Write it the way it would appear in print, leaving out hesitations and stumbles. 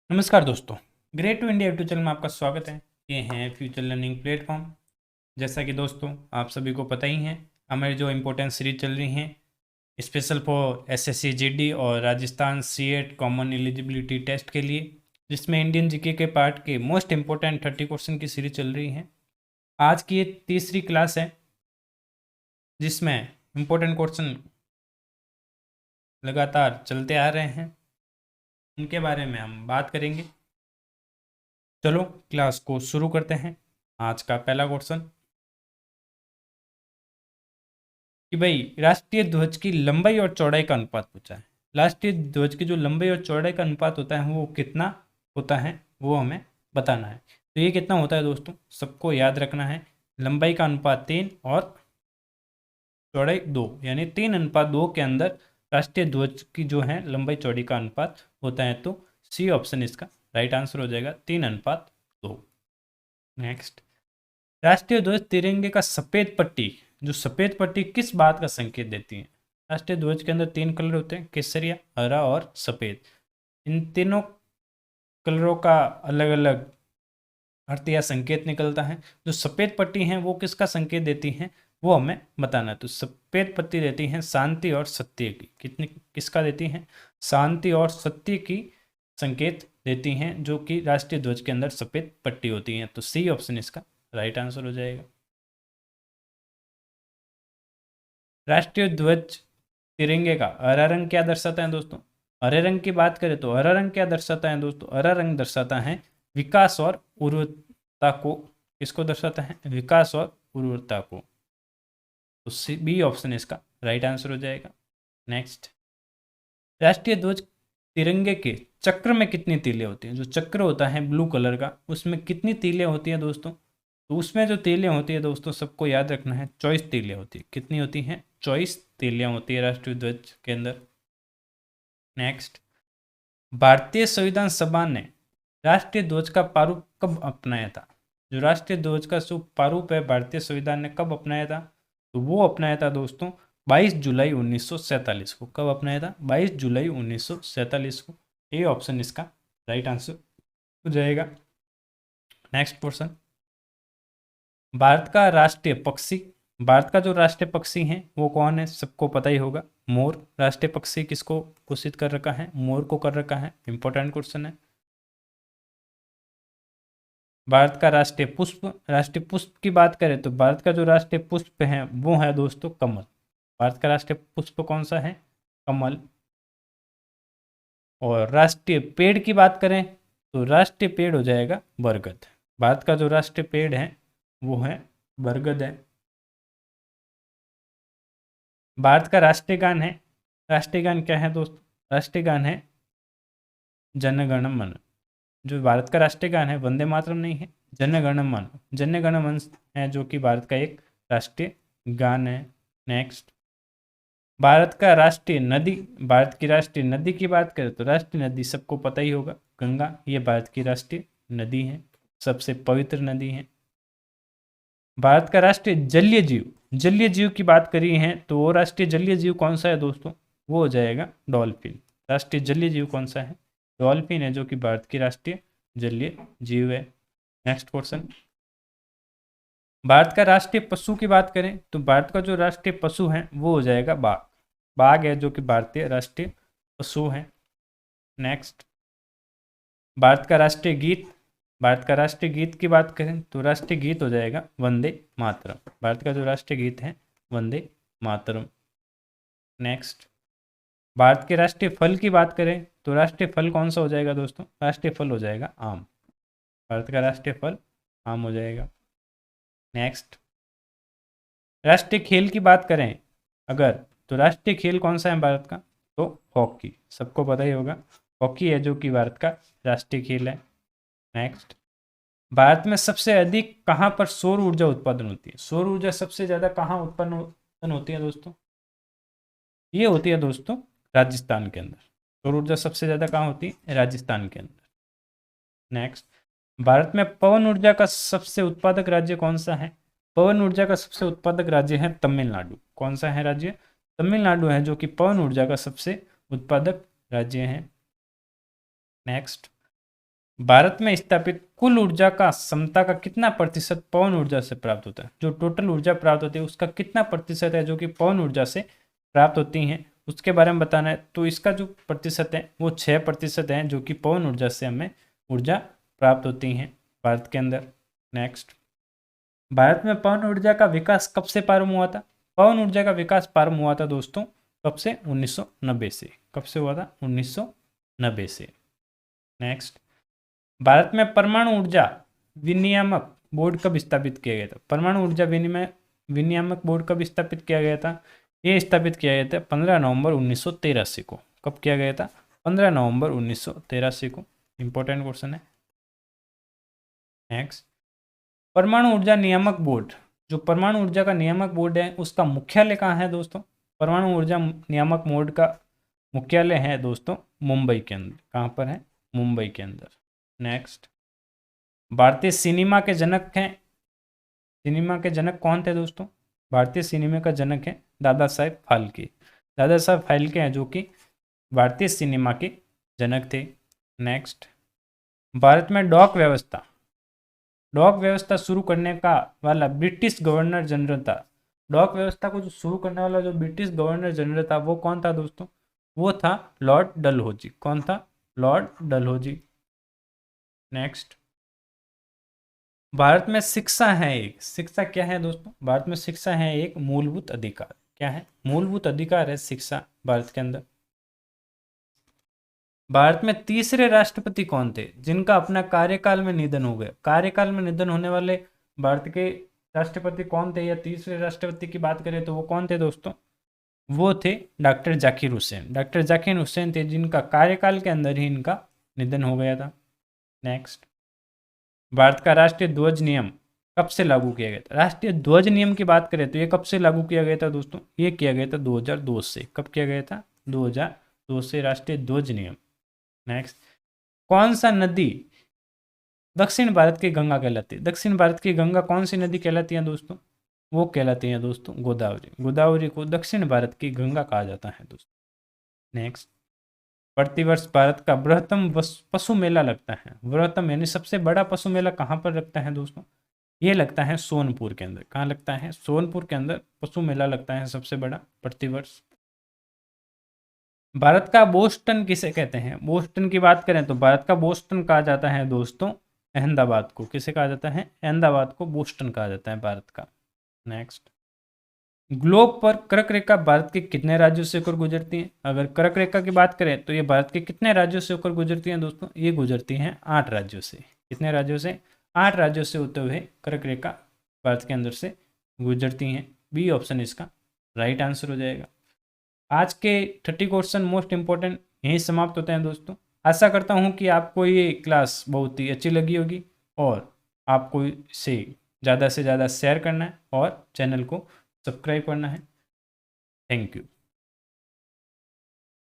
नमस्कार दोस्तों, great to India YouTube channel में आपका स्वागत है। ये है फ्यूचर लर्निंग प्लेटफॉर्म। जैसा कि दोस्तों आप सभी को पता ही है, हमारी जो इम्पोर्टेंट सीरीज चल रही हैं स्पेशल फॉर एसएससी जीडी और Rajasthan CET common eligibility test के लिए, जिसमें इंडियन जीके के पार्ट के मोस्ट इम्पोर्टेंट 30 क्वेश्चन की सीरीज चल रही है। आज की ये तीसरी क्लास है जिसमें इम्पोर्टेंट क्वेश्चन लगातार चलते आ रहे हैं, उनके बारे में हम बात करेंगे। चलो क्लास को शुरू करते हैं। आज का पहला क्वेश्चन कि भाई राष्ट्रीय ध्वज की लंबाई और चौड़ाई का अनुपात पूछा है। राष्ट्रीय ध्वज की जो लंबाई और चौड़ाई का अनुपात होता है वो कितना होता है वो हमें बताना है। तो ये कितना होता है दोस्तों, सबको याद रखना है। लंबाई का अनुपात 3 और चौड़ाई 2, यानी 3:2 के अंदर राष्ट्रीय ध्वज की जो है लंबाई चौड़ी का अनुपात होता है। तो सी ऑप्शन इसका राइट आंसर हो जाएगा, 3:2। नेक्स्ट, राष्ट्रीय ध्वज तिरंगे का सफेद पट्टी, जो सफेद पट्टी किस बात का संकेत देती है। राष्ट्रीय ध्वज के अंदर 3 कलर होते हैं, केसरिया, हरा और सफेद। इन तीनों कलरों का अलग अलग अर्थ या संकेत निकलता है। जो सफेद पट्टी हैं वो किसका संकेत देती हैं वो हमें बताना है। तो सफेद पट्टी देती हैं शांति और सत्य की। कितनी किसका देती हैं? शांति और सत्य की संकेत देती हैं, जो कि राष्ट्रीय ध्वज के अंदर सफेद पट्टी होती हैं। तो सी ऑप्शन इसका राइट आंसर हो जाएगा। राष्ट्रीय ध्वज तिरंगे का हरा रंग क्या दर्शाता है दोस्तों? हरे रंग की बात करें तो हरा रंग क्या दर्शाता है दोस्तों? हरा रंग दर्शाता है विकास और उर्वरता को। किसको दर्शाता है? विकास और उर्वरता को। तो सी बी ऑप्शन इसका राइट आंसर हो जाएगा। नेक्स्ट, राष्ट्रीय ध्वज तिरंगे के चक्र में कितनी तीलें होती हैं? जो चक्र होता है ब्लू कलर का, उसमें कितनी तीलें होती हैं दोस्तों? तो उसमें जो तीलें होती है दोस्तों, सबको याद रखना है, 24 तीलें होती है। कितनी होती हैं? 24 तीलें होती है राष्ट्रीय ध्वज के अंदर। नेक्स्ट, भारतीय संविधान सभा ने राष्ट्रीय ध्वज का प्रारूप कब अपनाया था? जो राष्ट्रीय ध्वज का जो प्रारूप है भारतीय संविधान ने कब अपनाया था? तो वो अपनाया था दोस्तों 22 जुलाई 1947 को। कब अपनाया था? 22 जुलाई 1947 को। ए ऑप्शन इसका राइट आंसर हो जाएगा। नेक्स्ट क्वेश्चन, भारत का राष्ट्रीय पक्षी, भारत का जो राष्ट्रीय पक्षी है वो कौन है? सबको पता ही होगा, मोर। राष्ट्रीय पक्षी किसको घोषित कर रखा है? मोर को कर रखा है। इंपॉर्टेंट क्वेश्चन है। भारत का राष्ट्रीय पुष्प, राष्ट्रीय पुष्प की बात करें तो भारत का जो राष्ट्रीय पुष्प है वो है दोस्तों कमल। भारत का राष्ट्रीय पुष्प कौन सा है? कमल। और राष्ट्रीय पेड़ की बात करें तो राष्ट्रीय पेड़ हो जाएगा बरगद। भारत का जो राष्ट्रीय पेड़ है वो है बरगद है। भारत का राष्ट्रीय गान है, राष्ट्रीय गान क्या है दोस्तों? राष्ट्रीय गान है जन गण मन। जो भारत का राष्ट्रीय गान है वंदे मातरम नहीं है, जन गण मन। जन गण मन है जो कि भारत का एक राष्ट्रीय गान है। नेक्स्ट, भारत का राष्ट्रीय नदी, भारत की राष्ट्रीय नदी की बात करें तो राष्ट्रीय नदी सबको पता ही होगा, गंगा। ये भारत की राष्ट्रीय नदी है, सबसे पवित्र नदी है। भारत का राष्ट्रीय जलीय जीव, जलीय जीव की बात करी है तो वो राष्ट्रीय जलीय जीव कौन सा है दोस्तों? वो हो जाएगा डॉल्फिन। राष्ट्रीय जलीय जीव कौन सा है? डॉल्फिन है, जो कि भारत की राष्ट्रीय जलीय जीव है। नेक्स्ट क्वेश्चन, भारत का राष्ट्रीय पशु की बात करें तो भारत का जो राष्ट्रीय पशु है वो हो जाएगा बाघ। बाघ है जो कि भारतीय राष्ट्रीय पशु है। नेक्स्ट, भारत का राष्ट्रीय गीत, भारत का राष्ट्रीय गीत की बात करें तो राष्ट्रीय गीत हो जाएगा वंदे मातरम। भारत का जो राष्ट्रीय गीत है वंदे मातरम। नेक्स्ट, भारत के राष्ट्रीय फल की बात करें तो राष्ट्रीय फल कौन सा हो जाएगा दोस्तों? राष्ट्रीय फल हो जाएगा आम। भारत का राष्ट्रीय फल आम हो जाएगा। नेक्स्ट, राष्ट्रीय खेल की बात करें अगर तो राष्ट्रीय खेल कौन सा है भारत का? तो हॉकी। सबको पता ही होगा, हॉकी है जो कि भारत का राष्ट्रीय खेल है। नेक्स्ट, भारत में सबसे अधिक कहाँ पर सौर ऊर्जा उत्पादन होती है? सौर ऊर्जा सबसे ज़्यादा कहाँ उत्पन्न होती है दोस्तों? ये होती है दोस्तों राजस्थान के अंदर। सौर ऊर्जा सबसे ज़्यादा कहाँ होती है? राजस्थान के अंदर। नेक्स्ट, भारत में पवन ऊर्जा का सबसे उत्पादक राज्य कौन सा है? पवन ऊर्जा का सबसे उत्पादक राज्य है तमिलनाडु। कौन सा है राज्य? तमिलनाडु है जो कि पवन ऊर्जा का सबसे उत्पादक राज्य है। नेक्स्ट, भारत में स्थापित कुल ऊर्जा का क्षमता का कितना प्रतिशत पवन ऊर्जा से प्राप्त होता है? जो टोटल ऊर्जा प्राप्त होती है उसका कितना प्रतिशत है जो कि पवन ऊर्जा से प्राप्त होती हैं, उसके बारे में बताना है। तो इसका जो प्रतिशत है वो 6% है, जो कि पवन ऊर्जा से हमें ऊर्जा प्राप्त होती हैं भारत के अंदर। नेक्स्ट, भारत में पवन ऊर्जा का विकास कब से प्रारंभ हुआ था? पवन ऊर्जा का विकास प्रारंभ हुआ था दोस्तों कब से? 1990 से। कब से हुआ था? 1990 से। नेक्स्ट, भारत में परमाणु ऊर्जा विनियामक बोर्ड कब स्थापित किया गया था? परमाणु ऊर्जा विनियामक बोर्ड कब स्थापित किया गया था? ये स्थापित किया गया था 15 नवंबर 1983 को। कब किया गया था? 15 नवंबर 1983 को। इंपॉर्टेंट क्वेश्चन है। नेक्स्ट, परमाणु ऊर्जा नियामक बोर्ड, जो परमाणु ऊर्जा का नियामक बोर्ड है उसका मुख्यालय कहाँ है दोस्तों? परमाणु ऊर्जा नियामक बोर्ड का मुख्यालय है दोस्तों मुंबई के अंदर। कहाँ पर है? मुंबई के अंदर। नेक्स्ट, भारतीय सिनेमा के जनक हैं, सिनेमा के जनक कौन थे दोस्तों? भारतीय सिनेमा का जनक है दादा साहेब फाल्के। दादा साहेब फाल्के हैं जो कि भारतीय सिनेमा के जनक थे। नेक्स्ट, भारत में डॉक व्यवस्था शुरू करने का वाला ब्रिटिश गवर्नर जनरल था। डॉक व्यवस्था को जो शुरू करने वाला जो ब्रिटिश गवर्नर जनरल था वो कौन था दोस्तों? वो था लॉर्ड डलहौजी। कौन था? लॉर्ड डलहौजी। नेक्स्ट, भारत में शिक्षा है एक, शिक्षा क्या है दोस्तों? भारत में शिक्षा है एक मूलभूत अधिकार। क्या है? मूलभूत अधिकार है शिक्षा भारत के अंदर। भारत में तीसरे राष्ट्रपति कौन थे जिनका अपना कार्यकाल में निधन हो गया? कार्यकाल में निधन होने वाले भारत के राष्ट्रपति कौन थे, या तीसरे राष्ट्रपति की बात करें तो वो कौन थे दोस्तों? वो थे डॉक्टर जाकिर हुसैन। डॉक्टर जाकिर हुसैन थे जिनका कार्यकाल के अंदर ही इनका निधन हो गया था। नेक्स्ट, भारत का राष्ट्रीय ध्वज नियम कब से लागू किया गया था? राष्ट्रीय ध्वज नियम की बात करें तो ये कब से लागू किया गया था दोस्तों? ये किया गया था 2002 से। कब किया गया था? 2002 से राष्ट्रीय ध्वज नियम। नेक्स्ट, कौन सा नदी दक्षिण भारत की गंगा कहलाती है? दक्षिण भारत की गंगा कौन सी नदी कहलाती है दोस्तों? वो कहलाती है दोस्तों गोदावरी। गोदावरी को दक्षिण भारत की गंगा कहा जाता है दोस्तों। नेक्स्ट, प्रतिवर्ष भारत का बृहत्तम पशु मेला लगता है। बृहत्तम यानी सबसे बड़ा पशु मेला कहाँ पर लगता है दोस्तों? ये लगता है सोनपुर के अंदर। कहाँ लगता है? सोनपुर के अंदर पशु मेला लगता है सबसे बड़ा प्रतिवर्ष। भारत का बोस्टन किसे कहते हैं? बोस्टन की बात करें तो भारत का बोस्टन कहा जाता है दोस्तों अहमदाबाद को। किसे कहा जाता है? अहमदाबाद को बोस्टन कहा जाता है भारत का। नेक्स्ट, ग्लोब पर कर्क रेखा भारत के कितने राज्यों से होकर गुजरती है? अगर कर्क रेखा की बात करें तो ये भारत के कितने राज्यों से होकर गुजरती हैं दोस्तों? ये गुजरती हैं 8 राज्यों से। कितने राज्यों से? 8 राज्यों से होते हुए कर्क रेखा भारत के अंदर से गुजरती हैं। बी ऑप्शन इसका राइट आंसर हो जाएगा। आज के 30 क्वेश्चन मोस्ट इंपॉर्टेंट यहीं समाप्त होते हैं दोस्तों। आशा करता हूँ कि आपको ये क्लास बहुत ही अच्छी लगी होगी और आपको इसे ज़्यादा से ज़्यादा शेयर करना है और चैनल को सब्सक्राइब करना है। Thank you.